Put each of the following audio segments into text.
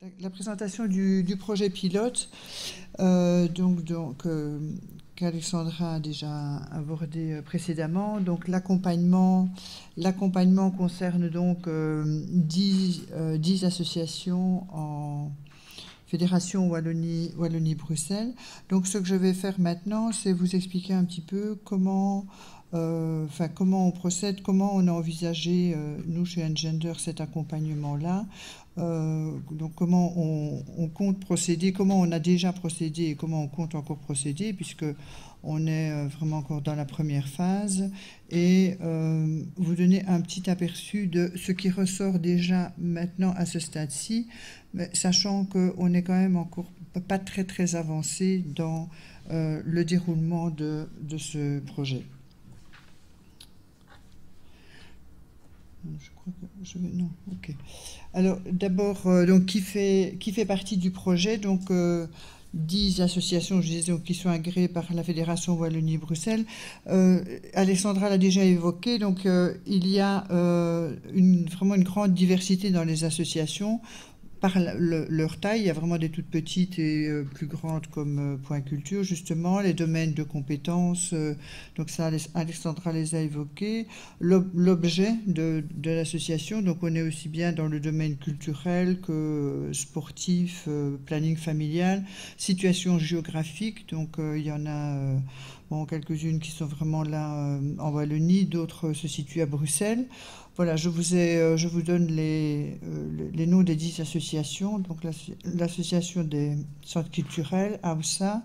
La présentation du projet pilote, qu'Alexandra a déjà abordé précédemment. Donc l'accompagnement concerne donc 10 associations en Fédération Wallonie-Bruxelles. Donc ce que je vais faire maintenant, c'est vous expliquer un petit peu comment on procède, comment on a envisagé, nous, chez Engender, cet accompagnement-là. Donc comment on compte procéder, comment on a déjà procédé et comment on compte encore procéder, puisque on est vraiment encore dans la première phase, et vous donner un petit aperçu de ce qui ressort déjà maintenant à ce stade-ci, mais sachant qu'on n'est quand même encore pas très très avancé dans le déroulement de ce projet. Je crois que je vais... Non, ok. Alors d'abord, donc qui fait partie du projet, donc 10 associations, je disais, qui sont agréées par la Fédération Wallonie-Bruxelles. Alexandra l'a déjà évoqué, donc il y a vraiment une grande diversité dans les associations. Par leur taille, il y a vraiment des toutes petites et plus grandes comme Point Culture, justement, les domaines de compétences, donc ça, Alexandra les a évoqués. L'objet de l'association, donc on est aussi bien dans le domaine culturel que sportif, planning familial, situation géographique, donc il y en a quelques-unes qui sont vraiment là en Wallonie, d'autres se situent à Bruxelles. Voilà, je vous donne les noms des 10 associations. Donc l'association des centres culturels, AOSA,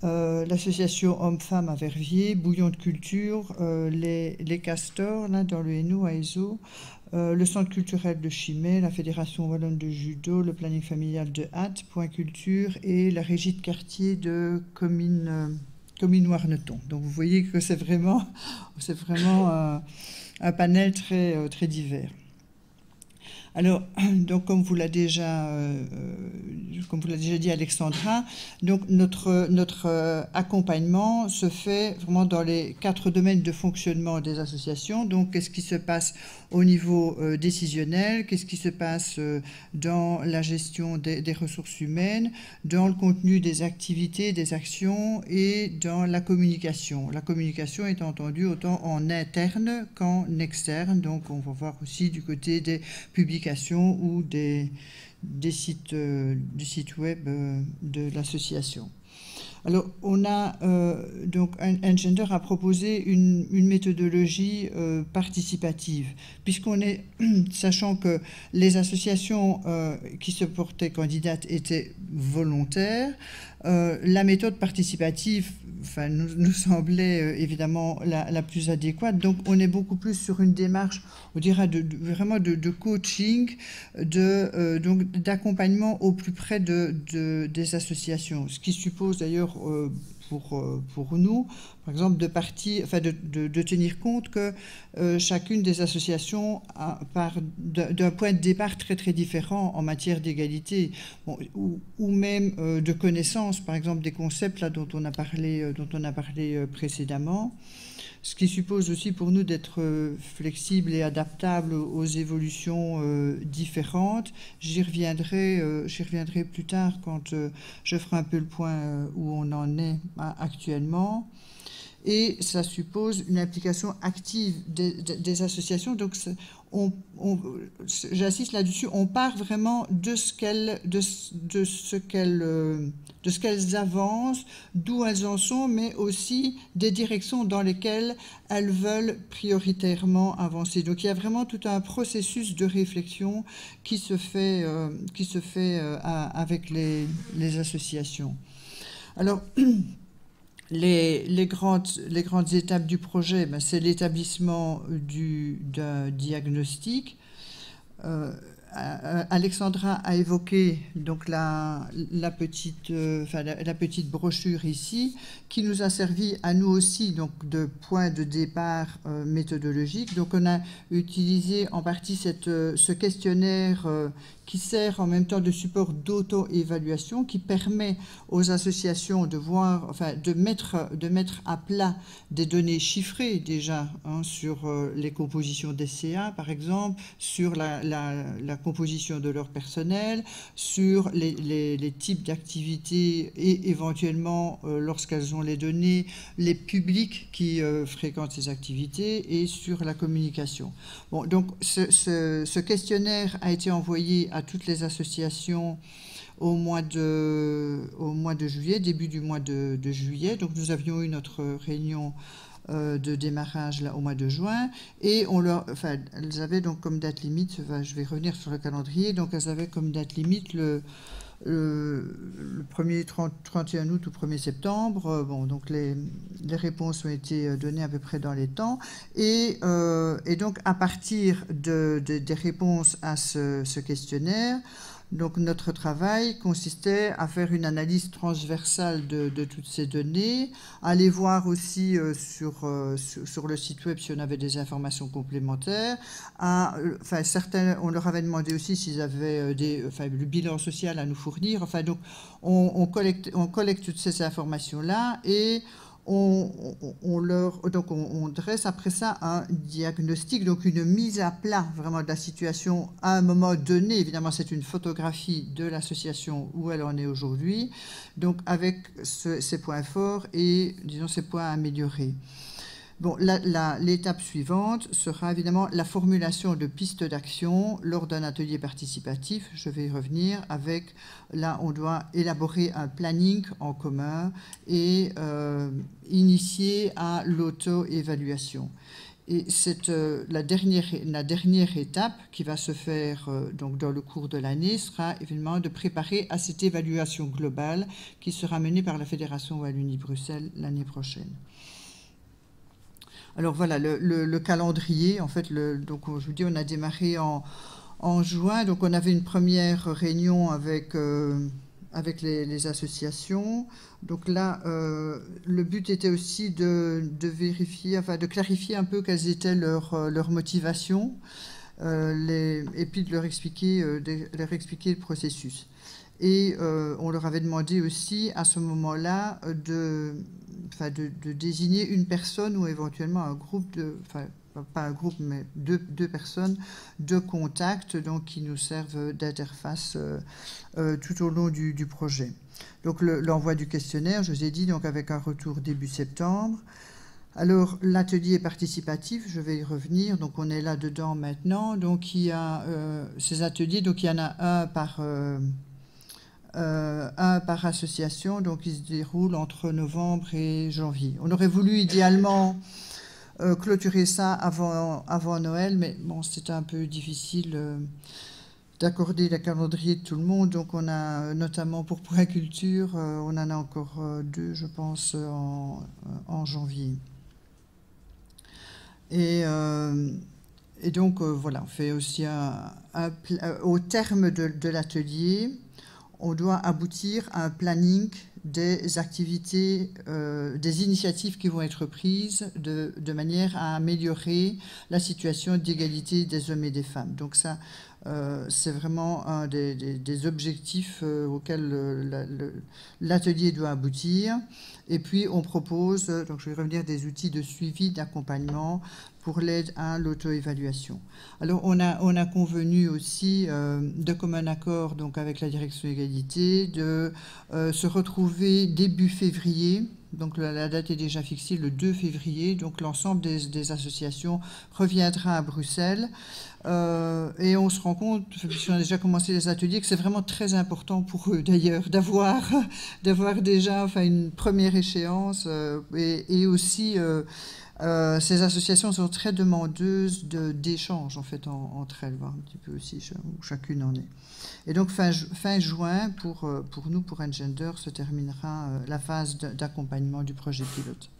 l'association Hommes-Femmes à Verviers, Bouillon de Culture, les Castors, là, dans le Hainaut, à Ézot, le centre culturel de Chimay, la Fédération Wallonne de Judo, le planning familial de Hatt, Point Culture, et la régie de quartier de Comines-Warneton. Donc vous voyez que c'est vraiment un panel très, très divers. Alors, donc, comme vous l'a déjà dit Alexandra, donc notre accompagnement se fait vraiment dans les 4 domaines de fonctionnement des associations. Donc, qu'est-ce qui se passe au niveau décisionnel, qu'est-ce qui se passe dans la gestion des ressources humaines, dans le contenu des activités, des actions et dans la communication. La communication est entendue autant en interne qu'en externe. Donc, on va voir aussi du côté des publications ou du site web de l'association. Alors, on a donc Engender a proposé une méthodologie participative, puisqu'on est, sachant que les associations qui se portaient candidates étaient volontaires, la méthode participative nous semblait évidemment la plus adéquate. Donc, on est beaucoup plus sur une démarche, on dirait, vraiment de coaching, d'accompagnement au plus près des associations. Ce qui suppose d'ailleurs pour nous, par exemple, de tenir compte que chacune des associations part d'un point de départ très très différent en matière d'égalité, ou même de connaissance, par exemple, des concepts là, dont on a parlé précédemment. Ce qui suppose aussi pour nous d'être flexibles et adaptables aux évolutions différentes. J'y reviendrai plus tard quand je ferai un peu le point où on en est actuellement. Et ça suppose une implication active des associations. Donc, j'insiste là-dessus, on part vraiment de ce qu'elles avancent, d'où elles en sont, mais aussi des directions dans lesquelles elles veulent prioritairement avancer. Donc, il y a vraiment tout un processus de réflexion qui se fait avec les associations. Alors, les grandes étapes du projet, c'est l'établissement d'un diagnostic. Alexandra a évoqué donc la petite brochure ici, qui nous a servi à nous aussi donc de point de départ méthodologique. Donc on a utilisé en partie ce questionnaire qui sert en même temps de support d'auto-évaluation, qui permet aux associations de voir, enfin, de mettre à plat des données chiffrées déjà, hein, sur les compositions des CA, par exemple, sur la composition de leur personnel, sur les types d'activités et éventuellement, lorsqu'elles ont les données, les publics qui fréquentent ces activités, et sur la communication. Bon, donc ce questionnaire a été envoyé à toutes les associations au mois de juillet, début du mois de juillet. Donc nous avions eu notre réunion de démarrage là, au mois de juin, et elles avaient donc comme date limite, je vais revenir sur le calendrier, donc elles avaient comme date limite le 1er 31 août ou 1er septembre. Bon, donc les réponses ont été données à peu près dans les temps, et donc à partir des réponses à ce questionnaire, donc notre travail consistait à faire une analyse transversale de toutes ces données, aller voir aussi sur le site web si on avait des informations complémentaires. Certains, on leur avait demandé aussi s'ils avaient le bilan social à nous fournir. Enfin, donc on collecte toutes ces informations-là, et on dresse après ça un diagnostic, donc une mise à plat vraiment de la situation à un moment donné. Évidemment, c'est une photographie de l'association où elle en est aujourd'hui, donc avec ses points forts et, disons, ses points à améliorer. Bon, l'étape suivante sera évidemment la formulation de pistes d'action lors d'un atelier participatif. Je vais y revenir. Là, on doit élaborer un planning en commun et initier à l'auto-évaluation. Et la dernière étape qui va se faire donc dans le cours de l'année sera évidemment de préparer à cette évaluation globale qui sera menée par la Fédération Wallonie-Bruxelles l'année prochaine. Alors voilà, le calendrier, en fait, donc je vous dis, on a démarré en juin, donc on avait une première réunion avec les associations. Donc là, le but était aussi de vérifier, enfin de clarifier un peu quelles étaient leurs motivations, et puis de leur expliquer le processus. Et on leur avait demandé aussi à ce moment-là de désigner une personne ou éventuellement un groupe pas un groupe, mais deux personnes de contact, donc qui nous servent d'interface tout au long du projet. Donc l'envoi du questionnaire, je vous ai dit, donc avec un retour début septembre. Alors l'atelier participatif, je vais y revenir, donc on est là-dedans maintenant. Donc il y a ces ateliers, donc il y en a un par association, donc il se déroule entre novembre et janvier. On aurait voulu idéalement clôturer ça avant Noël, mais bon, c'était un peu difficile d'accorder le calendrier de tout le monde. Donc on a notamment pour Point Culture, on en a encore 2, je pense, en janvier. Et donc voilà, on fait aussi au terme de l'atelier, on doit aboutir à un planning des activités, des initiatives qui vont être prises de manière à améliorer la situation d'égalité des hommes et des femmes. Donc ça, c'est vraiment un des objectifs auxquels l'atelier doit aboutir. Et puis on propose, donc je vais revenir, des outils de suivi, d'accompagnement pour l'aide à l'auto-évaluation. Alors on a convenu aussi de commun accord, donc avec la direction égalité, de se retrouver début février. Donc la date est déjà fixée, le 2 février. Donc l'ensemble des associations reviendra à Bruxelles. Et on se rend compte, puisqu'on a déjà commencé les ateliers, que c'est vraiment très important pour eux d'ailleurs d'avoir déjà une première échéance. Et aussi, ces associations sont très demandeuses d'échanges en fait entre elles, voir un petit peu aussi où chacune en est. Et donc fin juin, pour nous, pour Engender, se terminera la phase d'accompagnement du projet pilote.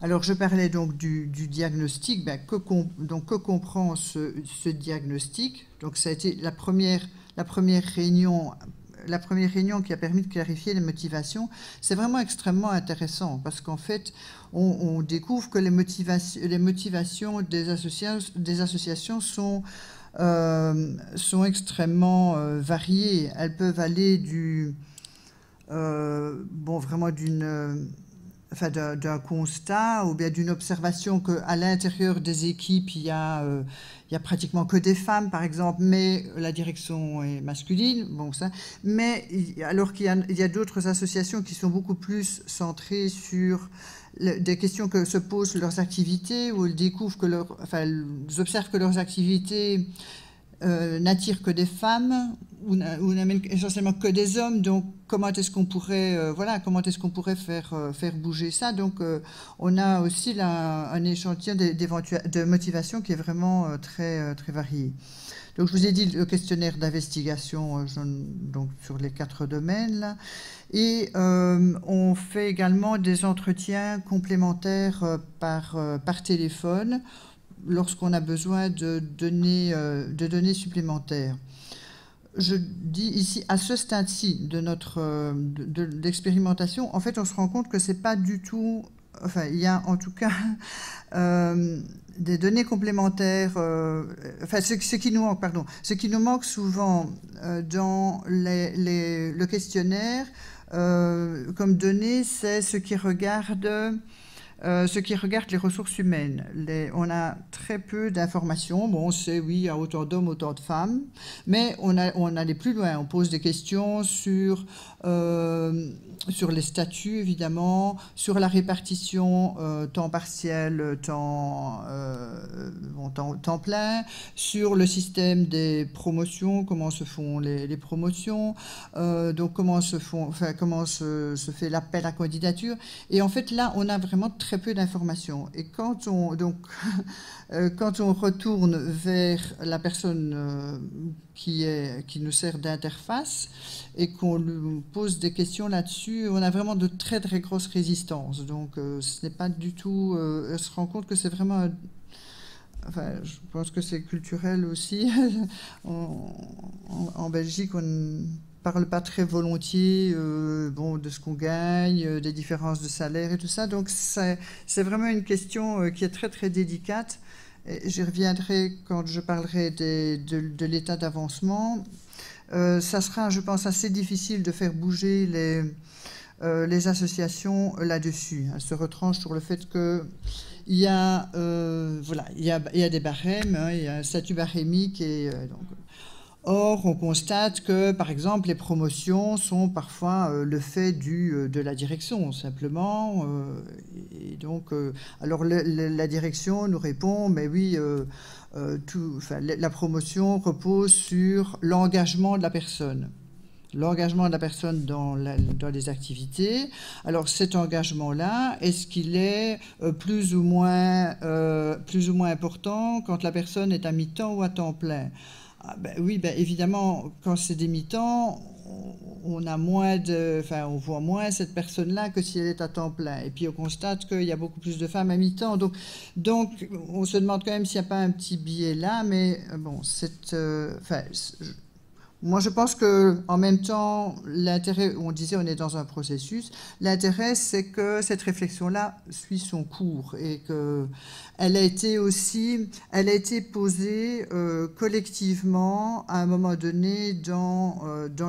Alors je parlais donc du diagnostic. Que comprend ce diagnostic? Donc ça a été la première réunion qui a permis de clarifier les motivations. C'est vraiment extrêmement intéressant parce qu'en fait, on découvre que les motivations des associations sont sont extrêmement variées. Elles peuvent aller vraiment d'un constat ou bien d'une observation qu'à l'intérieur des équipes, il y a pratiquement que des femmes, par exemple, mais la direction est masculine. Bon, ça. Mais alors qu'il y a d'autres associations qui sont beaucoup plus centrées sur des questions que se posent leurs activités, où elles découvrent elles observent que leurs activités n'attirent que des femmes ou n'amènent essentiellement que des hommes. Donc, comment est-ce qu'on pourrait, faire bouger ça? Donc, on a aussi là un échantillon de motivation qui est vraiment très varié. Donc, je vous ai dit le questionnaire d'investigation donc sur les 4 domaines là. Et on fait également des entretiens complémentaires par téléphone lorsqu'on a besoin de données supplémentaires. Je dis ici, à ce stade-ci de l'expérimentation, en fait, on se rend compte que c'est pas du tout... Enfin, il y a en tout cas des données complémentaires... ce qui nous manque souvent dans le questionnaire comme données, c'est ce qui regarde les ressources humaines. On a très peu d'informations. Bon, on sait, oui, il y a autant d'hommes, autant de femmes, mais on allait plus loin. On pose des questions sur les statuts, évidemment, sur la répartition temps partiel, temps plein, sur le système des promotions, comment se font les promotions, donc comment se fait l'appel à candidature. Et en fait, là, on a vraiment très peu d'informations. Et quand on retourne vers la personne qui nous sert d'interface et qu'on lui pose des questions là-dessus, on a vraiment de très très grosses résistances. Donc ce n'est pas du tout... on se rend compte que c'est vraiment... je pense que c'est culturel aussi. En Belgique, on parle pas très volontiers de ce qu'on gagne, des différences de salaire et tout ça. Donc c'est vraiment une question qui est très très délicate. J'y reviendrai quand je parlerai de l'état d'avancement. Ça sera, je pense, assez difficile de faire bouger les associations là-dessus. Elles se retranchent sur le fait que il y a des barèmes, hein, il y a un statut barémique et or, on constate que, par exemple, les promotions sont parfois le fait de la direction, simplement. Et donc, alors, la direction nous répond, mais oui, la promotion repose sur l'engagement de la personne. L'engagement de la personne dans les activités. Alors, cet engagement-là, est-ce qu'il est plus ou moins important quand la personne est à mi-temps ou à temps plein? Oui, évidemment, quand c'est des mi-temps, on voit moins cette personne-là que si elle est à temps plein. Et puis on constate qu'il y a beaucoup plus de femmes à mi-temps. Donc on se demande quand même s'il n'y a pas un petit biais là, mais bon, moi, je pense qu'en même temps, l'intérêt, on disait on est dans un processus, l'intérêt, c'est que cette réflexion-là suit son cours et qu'elle a été posée collectivement à un moment donné dans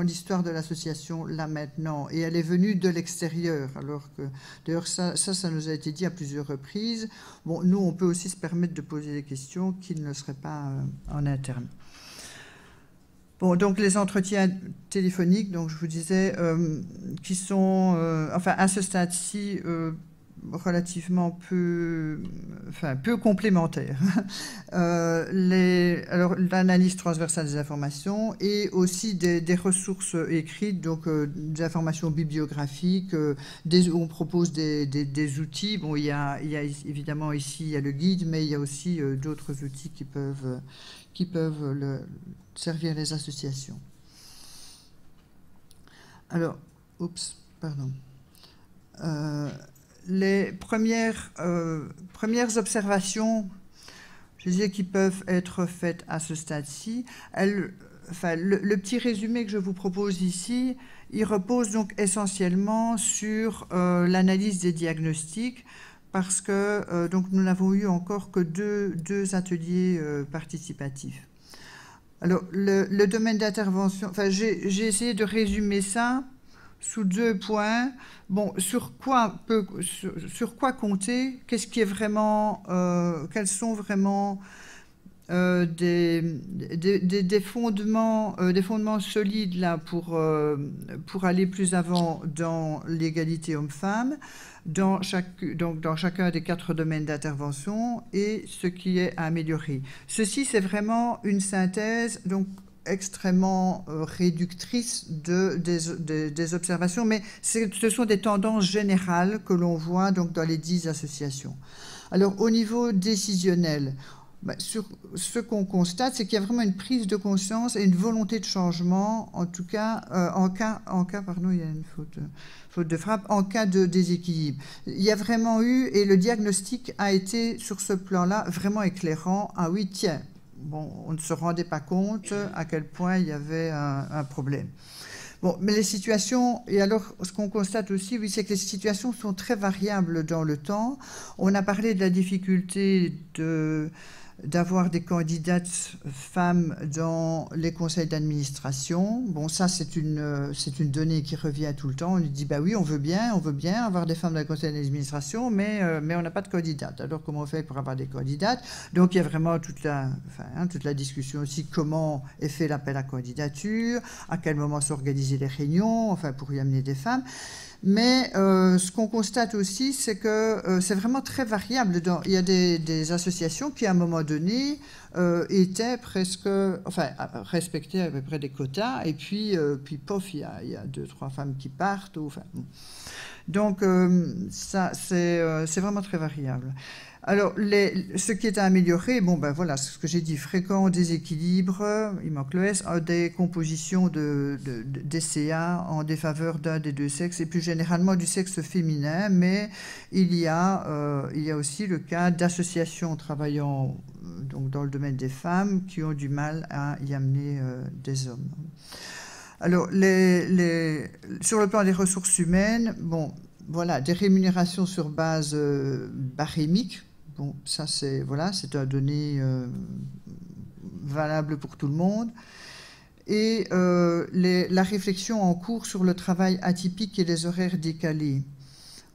l'histoire de l'association, là maintenant. Et elle est venue de l'extérieur, alors que, d'ailleurs, ça nous a été dit à plusieurs reprises. Bon, nous, on peut aussi se permettre de poser des questions qui ne le seraient pas en interne. Bon, donc les entretiens téléphoniques, donc je vous disais, qui sont, à ce stade-ci, relativement peu complémentaires. Alors, l'analyse transversale des informations et aussi des ressources écrites, donc des informations bibliographiques, on propose des outils. Bon, il y a évidemment ici, il y a le guide, mais il y a aussi d'autres outils qui peuvent servir les associations. Alors, pardon. Les premières observations, je disais, qui peuvent être faites à ce stade-ci, le petit résumé que je vous propose ici, il repose donc essentiellement sur l'analyse des diagnostics, parce que donc nous n'avons eu encore que deux ateliers participatifs. Alors, le domaine d'intervention, enfin, j'ai essayé de résumer ça sous 2 points. Bon, sur quoi compter? Qu'est-ce qui est vraiment, quels sont vraiment des fondements solides là pour aller plus avant dans l'égalité homme-femme dans chacun des 4 domaines d'intervention et ce qui est à améliorer. Ceci, c'est vraiment une synthèse donc extrêmement réductrice des observations, mais ce sont des tendances générales que l'on voit donc dans les 10 associations. Alors, au niveau décisionnel, ce qu'on constate, c'est qu'il y a vraiment une prise de conscience et une volonté de changement, en tout cas, pardon, il y a une faute de frappe, en cas de déséquilibre. Il y a vraiment eu, et le diagnostic a été, sur ce plan-là, vraiment éclairant. Ah oui, tiens, bon, on ne se rendait pas compte à quel point il y avait un problème. Bon, mais les situations, et alors ce qu'on constate aussi, oui, c'est que les situations sont très variables dans le temps. On a parlé de la difficulté d'avoir des candidates femmes dans les conseils d'administration. Bon, ça, c'est une donnée qui revient tout le temps. On nous dit, bah oui, on veut bien avoir des femmes dans les conseils d'administration, mais on n'a pas de candidates. Alors, comment on fait pour avoir des candidates? Donc, il y a vraiment toute la discussion aussi, comment est fait l'appel à candidature, à quel moment s'organiser les réunions, enfin, pour y amener des femmes. Mais ce qu'on constate aussi, c'est que c'est vraiment très variable. Il y a des associations qui, à un moment donné, étaient presque, enfin, respectaient à peu près des quotas, et puis pof, il y a 2-3 femmes qui partent. Enfin, bon. Donc, ça, c'est vraiment très variable. Alors, ce qui est à améliorer, bon, ben voilà, c'est ce que j'ai dit, fréquent déséquilibre, il manque le S, des compositions des CA en défaveur d'un des deux sexes, et plus généralement du sexe féminin, mais il y a aussi le cas d'associations travaillant donc, dans le domaine des femmes qui ont du mal à y amener des hommes. Alors, sur le plan des ressources humaines, bon, voilà, des rémunérations sur base barémique. Bon, ça, c'est un donné valable pour tout le monde. Et la réflexion en cours sur le travail atypique et les horaires décalés.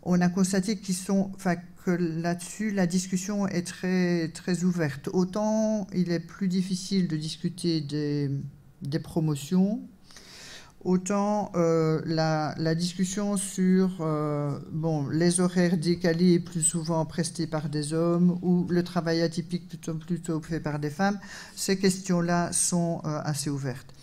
On a constaté que là-dessus, la discussion est très, très ouverte. Autant il est plus difficile de discuter des promotions, autant la discussion sur les horaires décalés plus souvent prestés par des hommes ou le travail atypique plutôt fait par des femmes, ces questions-là sont assez ouvertes.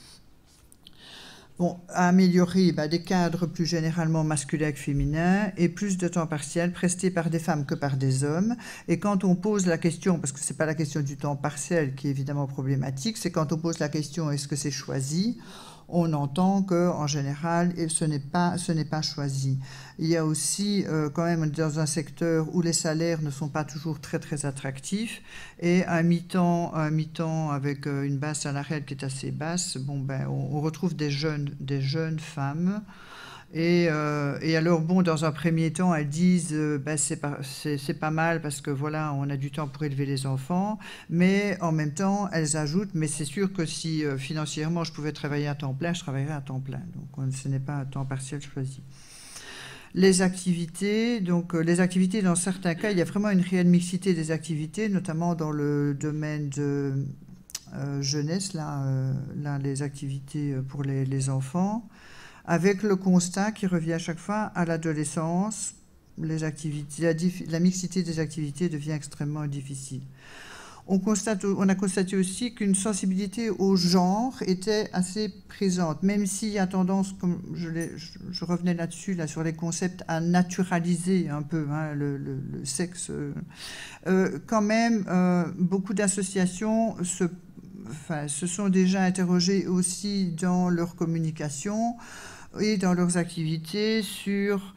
Bon, à améliorer des cadres plus généralement masculins que féminins et plus de temps partiel presté par des femmes que par des hommes. Et quand on pose la question, parce que ce n'est pas la question du temps partiel qui est évidemment problématique, c'est quand on pose la question est-ce que c'est choisi, on entend qu'en général, ce n'est pas choisi. Il y a aussi, quand même, dans un secteur où les salaires ne sont pas toujours très, très attractifs, et un mi-temps avec une base salariale qui est assez basse, on retrouve des jeunes femmes. Et alors, dans un premier temps, elles disent c'est pas mal parce que voilà, on a du temps pour élever les enfants, mais en même temps, elles ajoutent, mais c'est sûr que si financièrement je pouvais travailler à temps plein, je travaillerais à temps plein. Donc, ce n'est pas un temps partiel choisi. Les activités, dans certains cas, il y a vraiment une réelle mixité des activités, notamment dans le domaine de jeunesse, les activités pour les enfants, avec le constat qui revient à chaque fois à l'adolescence, la mixité des activités devient extrêmement difficile. On a constaté aussi qu'une sensibilité au genre était assez présente, même s'il y a tendance, comme je revenais là-dessus, sur les concepts, à naturaliser un peu le sexe. Quand même, beaucoup d'associations se sont déjà interrogées aussi dans leur communication et dans leurs activités sur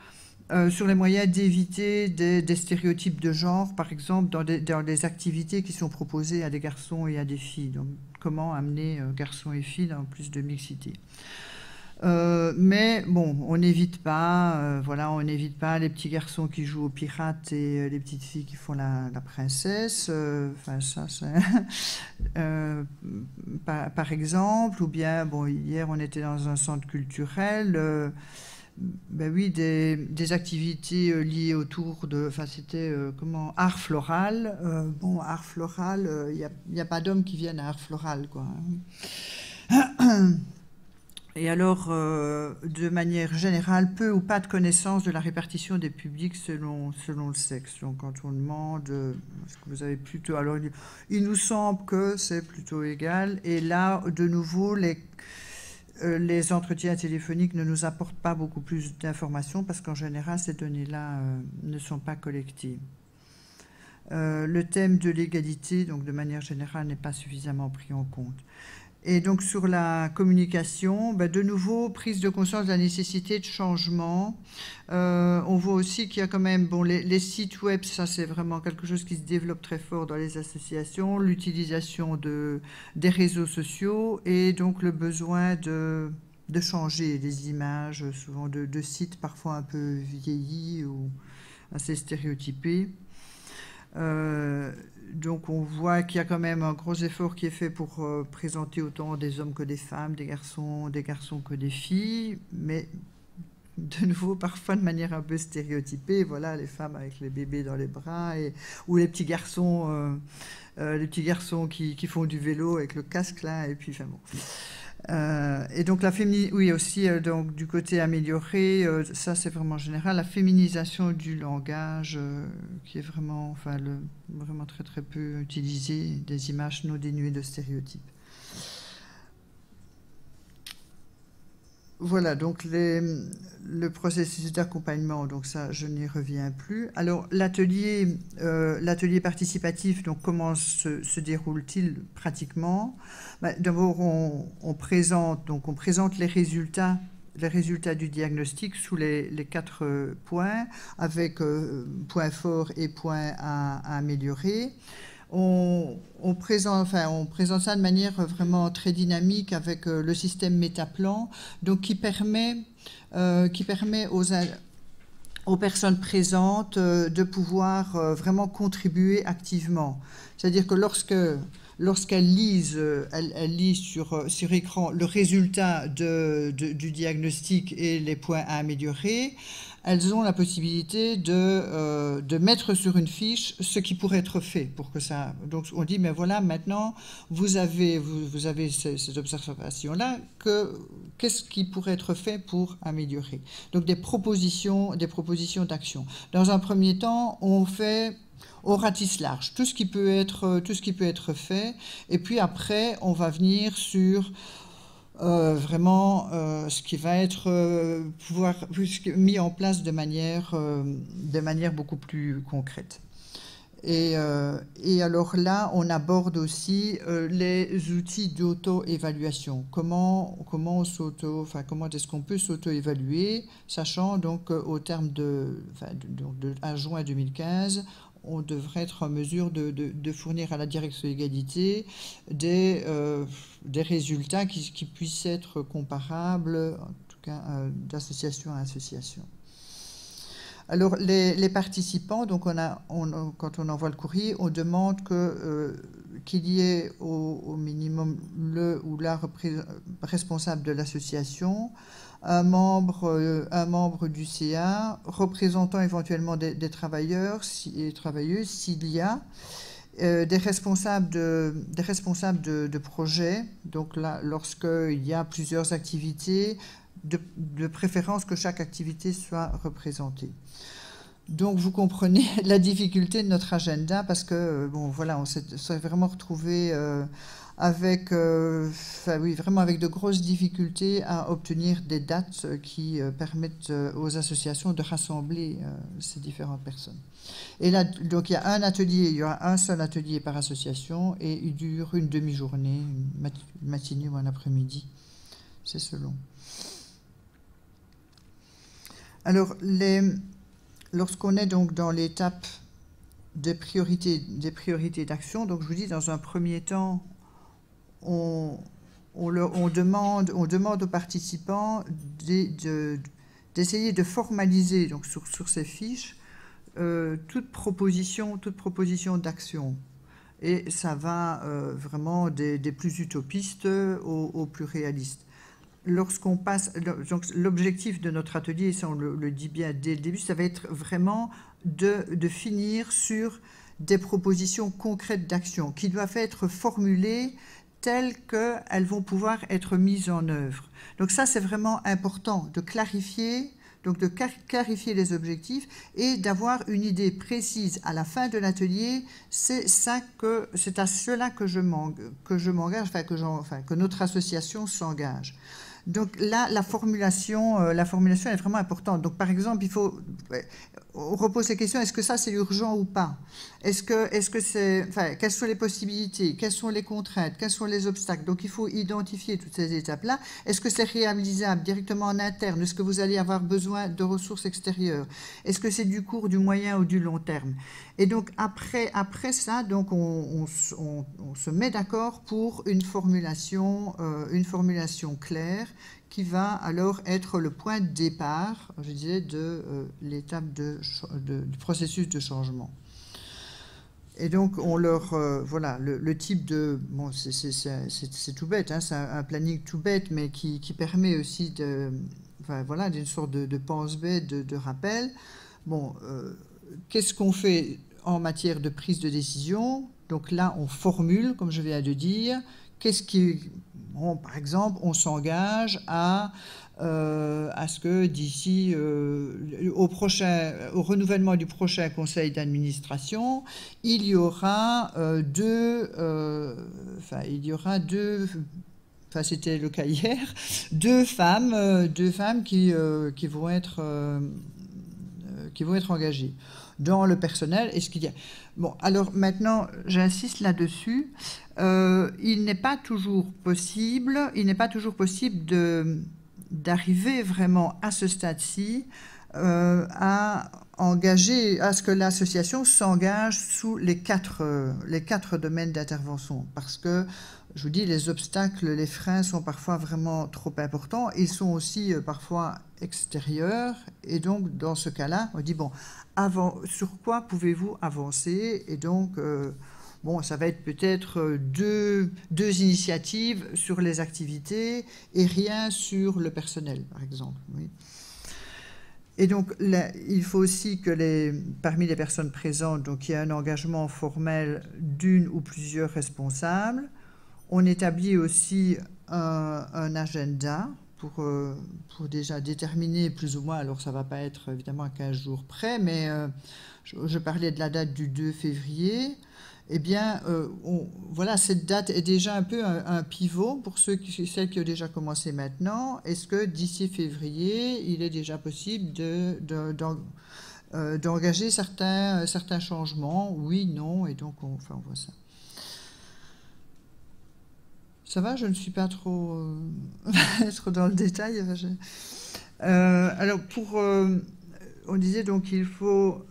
les moyens d'éviter des stéréotypes de genre, par exemple, dans des activités qui sont proposées à des garçons et à des filles. Donc, comment amener garçons et filles dans plus de mixité. Mais bon, on n'évite pas, voilà, on n'évite pas les petits garçons qui jouent aux pirates et les petites filles qui font la princesse. Enfin, ça, c'est par exemple. Ou bien, bon, hier, on était dans un centre culturel. Ben oui, des activités liées autour de, enfin c'était comment, art floral. Bon, art floral, il n'y a pas d'hommes qui viennent à art floral, quoi. Et alors, de manière générale, peu ou pas de connaissance de la répartition des publics selon le sexe. Donc, quand on demande, est-ce que vous avez plutôt... Alors, il nous semble que c'est plutôt égal. Et là, de nouveau, les entretiens téléphoniques ne nous apportent pas beaucoup plus d'informations parce qu'en général, ces données-là ne sont pas collectées. Le thème de l'égalité, donc de manière générale, n'est pas suffisamment pris en compte. Et donc sur la communication, ben de nouveau, prise de conscience de la nécessité de changement. On voit aussi qu'il y a quand même, bon, les sites web, ça c'est vraiment quelque chose qui se développe très fort dans les associations, l'utilisation des réseaux sociaux et donc le besoin de changer les images, souvent de sites parfois un peu vieillis ou assez stéréotypés. Donc on voit qu'il y a quand même un gros effort qui est fait pour présenter autant des hommes que des femmes, des garçons que des filles, mais de nouveau parfois de manière un peu stéréotypée. Voilà, les femmes avec les bébés dans les bras ou les petits garçons qui font du vélo avec le casque là, et puis enfin bon. Et donc oui aussi donc du côté amélioré, ça c'est vraiment général, la féminisation du langage qui est vraiment, enfin vraiment très très peu utilisé, des images non dénuées de stéréotypes. Voilà, donc le processus d'accompagnement, donc ça, je n'y reviens plus. Alors, l'atelier participatif, donc comment se déroule-t-il pratiquement? D'abord, on présente les résultats du diagnostic sous les 4 points, avec points forts et points à améliorer. On présente ça de manière vraiment très dynamique avec le système Métaplan, donc qui permet aux personnes présentes de pouvoir vraiment contribuer activement. C'est-à-dire que lorsqu'elles lisent, elles lisent sur écran le résultat du diagnostic et les points à améliorer, elles ont la possibilité de mettre sur une fiche ce qui pourrait être fait pour que ça... Donc on dit, mais voilà, maintenant, vous avez cette observation-là, qu'est-ce qui pourrait être fait pour améliorer? Donc des propositions d'action. Dans un premier temps, on ratisse large, tout ce qui peut être fait, et puis après, on va venir sur... vraiment ce qui va être mis en place de manière beaucoup plus concrète. Et alors là, on aborde aussi les outils d'auto-évaluation. Comment est-ce qu'on peut s'auto-évaluer, sachant donc au terme à juin 2015, on devrait être en mesure de fournir à la direction égalité des résultats qui puissent être comparables, en tout cas d'association à association. Alors, les participants, donc quand on envoie le courrier, on demande qu'il y ait au minimum le ou la responsable de l'association, un membre du CA, représentant éventuellement des travailleurs et travailleuses s'il y a, des responsables de projets. Donc là, lorsqu'il y a plusieurs activités, de préférence que chaque activité soit représentée. Donc vous comprenez la difficulté de notre agenda parce que bon voilà, on s'est vraiment retrouvé vraiment avec de grosses difficultés à obtenir des dates qui permettent aux associations de rassembler ces différentes personnes. Et là, donc il y aura un seul atelier par association et il dure une demi-journée, une matinée ou un après-midi, c'est selon. Alors, lorsqu'on est donc dans l'étape des priorités d'action, donc je vous dis, dans un premier temps, on on demande aux participants d'essayer de formaliser donc, sur ces fiches toute proposition d'action. Et ça va vraiment des plus utopistes aux plus réalistes. Lorsqu'on passe, donc l'objectif de notre atelier, ça on le dit bien dès le début, ça va être vraiment de finir sur des propositions concrètes d'action qui doivent être formulées telles qu'elles vont pouvoir être mises en œuvre. Donc ça, c'est vraiment important de clarifier, donc de clarifier les objectifs et d'avoir une idée précise à la fin de l'atelier. C'est à cela que je m'engage, que notre association s'engage. Donc là, la formulation est vraiment importante. Donc par exemple, on repose la question, est-ce que ça c'est urgent ou pas? Est-ce que c'est, quelles sont les possibilités? Quelles sont les contraintes? Quels sont les obstacles? Donc il faut identifier toutes ces étapes-là. Est-ce que c'est réalisable directement en interne? Est-ce que vous allez avoir besoin de ressources extérieures? Est-ce que c'est du court, du moyen ou du long terme? Et donc après ça, donc on se met d'accord pour une formulation claire qui va alors être le point de départ, je disais, de l'étape du processus de changement. Et donc, on leur... voilà, le type de... Bon, c'est tout bête, hein, c'est un planning tout bête, mais qui permet aussi d'une sorte de pense-bête, de rappel. Bon, qu'est-ce qu'on fait en matière de prise de décision? Donc là, on formule, comme je viens de dire, Bon, par exemple, on s'engage à ce que d'ici au renouvellement du prochain conseil d'administration, il y aura c'était le cas hier, deux femmes qui vont être engagées dans le personnel. Est-ce qu'il y a... Bon, alors maintenant, j'insiste là-dessus. Il n'est pas toujours possible d'arriver vraiment à ce stade-ci à ce que l'association s'engage sous les quatre domaines d'intervention, parce que je vous dis, les obstacles, les freins sont parfois vraiment trop importants. Ils sont aussi parfois extérieurs. Et donc, dans ce cas-là, on dit, bon, sur quoi pouvez-vous avancer? Et donc, bon, ça va être peut-être deux initiatives sur les activités et rien sur le personnel, par exemple. Oui. Et donc, là, il faut aussi que parmi les personnes présentes, donc, il y a un engagement formel d'une ou plusieurs responsables. On établit aussi un agenda pour déjà déterminer plus ou moins, alors ça ne va pas être évidemment à 15 jours près, mais je parlais de la date du 2 février. Eh bien, voilà, cette date est déjà un peu un pivot pour celles qui ont déjà commencé maintenant. Est-ce que d'ici février, il est déjà possible d'engager certains changements? Oui, non, et donc on voit ça. Ça va, je ne suis pas trop dans le détail. Alors, on disait donc qu'il faut...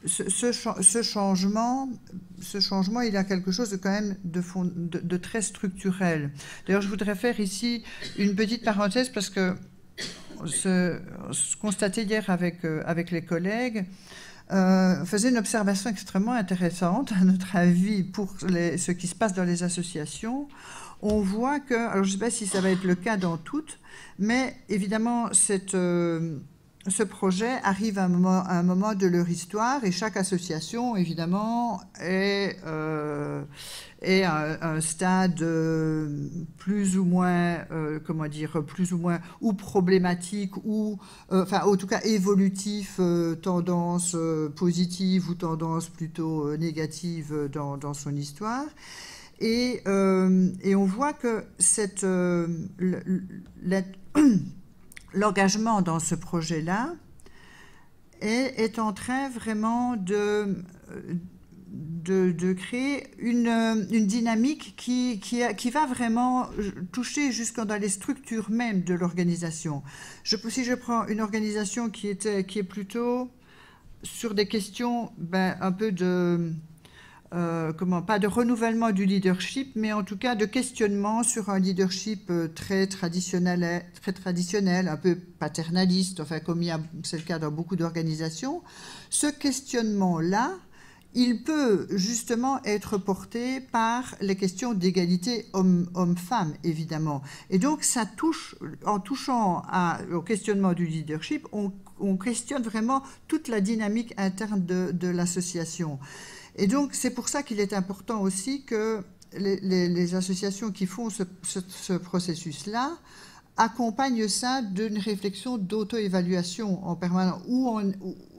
Ce changement, il a quelque chose de quand même de très structurel. D'ailleurs, je voudrais faire ici une petite parenthèse parce que se constatait hier avec les collègues, faisait une observation extrêmement intéressante, à notre avis, pour ce qui se passe dans les associations. On voit que, alors je ne sais pas si ça va être le cas dans toutes, mais évidemment, ce projet arrive à un moment de leur histoire et chaque association, évidemment, est à un stade plus ou moins, ou problématique, ou, en tout cas évolutif, tendance positive ou tendance plutôt négative dans son histoire. Et on voit que l'engagement dans ce projet-là est en train vraiment de créer une dynamique qui va vraiment toucher jusque dans les structures même de l'organisation. Si je prends une organisation qui est plutôt sur des questions un peu pas de renouvellement du leadership, mais en tout cas de questionnement sur un leadership très traditionnel, un peu paternaliste, enfin comme c'est le cas dans beaucoup d'organisations. Ce questionnement-là, il peut justement être porté par les questions d'égalité homme-femme, évidemment. Et donc, ça touche, en touchant au questionnement du leadership, on questionne vraiment toute la dynamique interne de l'association. Et donc, c'est pour ça qu'il est important aussi que les associations qui font ce processus-là accompagnent ça d'une réflexion d'auto-évaluation en permanence,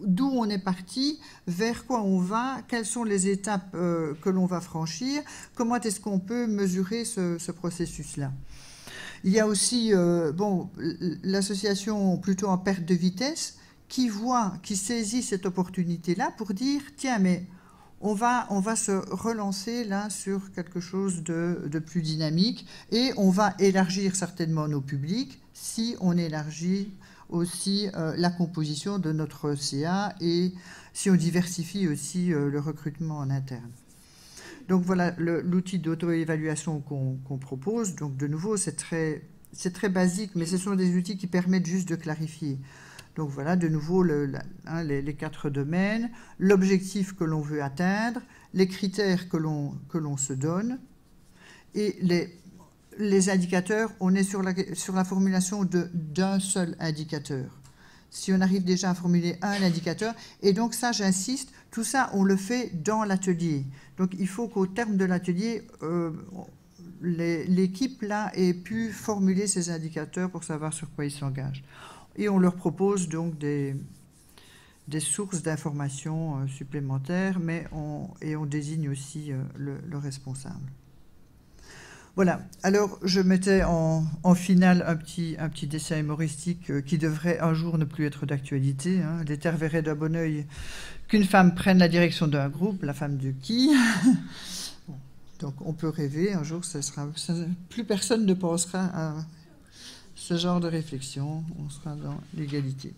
d'où on est parti, vers quoi on va, quelles sont les étapes que l'on va franchir, comment est-ce qu'on peut mesurer ce processus-là. Il y a aussi l'association plutôt en perte de vitesse qui saisit cette opportunité-là pour dire, tiens, mais on va se relancer là sur quelque chose de plus dynamique et on va élargir certainement nos publics si on élargit aussi la composition de notre CA et si on diversifie aussi le recrutement en interne. Donc voilà l'outil d'auto-évaluation qu'on propose. Donc de nouveau, c'est très basique, mais ce sont des outils qui permettent juste de clarifier. Donc voilà, de nouveau, les 4 domaines, l'objectif que l'on veut atteindre, les critères que l'on se donne, et les indicateurs, on est sur la formulation d'un seul indicateur. Si on arrive déjà à formuler un indicateur, et donc ça, j'insiste, tout ça, on le fait dans l'atelier. Donc il faut qu'au terme de l'atelier, l'équipe là ait pu formuler ces indicateurs pour savoir sur quoi ils s'engagent. Et on leur propose donc des sources d'informations supplémentaires, et on désigne aussi le responsable. Voilà, alors je mettais en finale un petit dessin humoristique qui devrait un jour ne plus être d'actualité. Hein. L'Éther verrait d'un bon oeil qu'une femme prenne la direction d'un groupe, la femme de qui? Bon, donc on peut rêver, un jour plus personne ne pensera à ce genre de réflexion, on sera dans l'égalité.